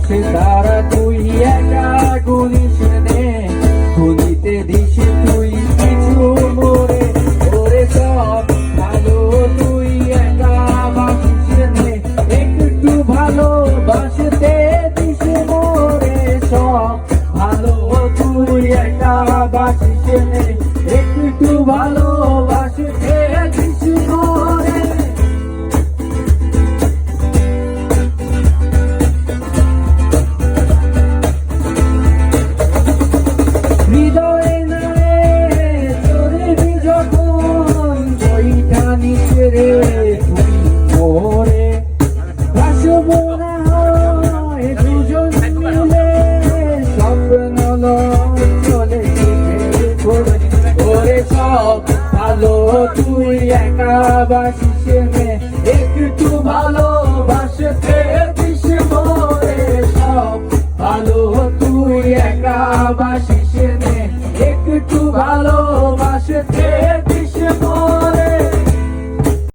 সে তারা তুই একা গুনিস নে, গুনিতে দিস তুই কিছু মোরে। ওরে সব ভালো তুই একা বাসিস নে, একটু ভালোবাসতে দিস মোরে। সব ভালো তুই একা বাসিস নে, একটু ভালোবাসতে দিস মোরে। হৃদয়ে নারে চড়বি যখন বইটা নিচে রে তুই মোরে। ভাসব না হয় দুজন মিলে, স্বপ্ন লয় চলে ঘুরে। ওরে সব ভালো তুই একা বাসিস নে,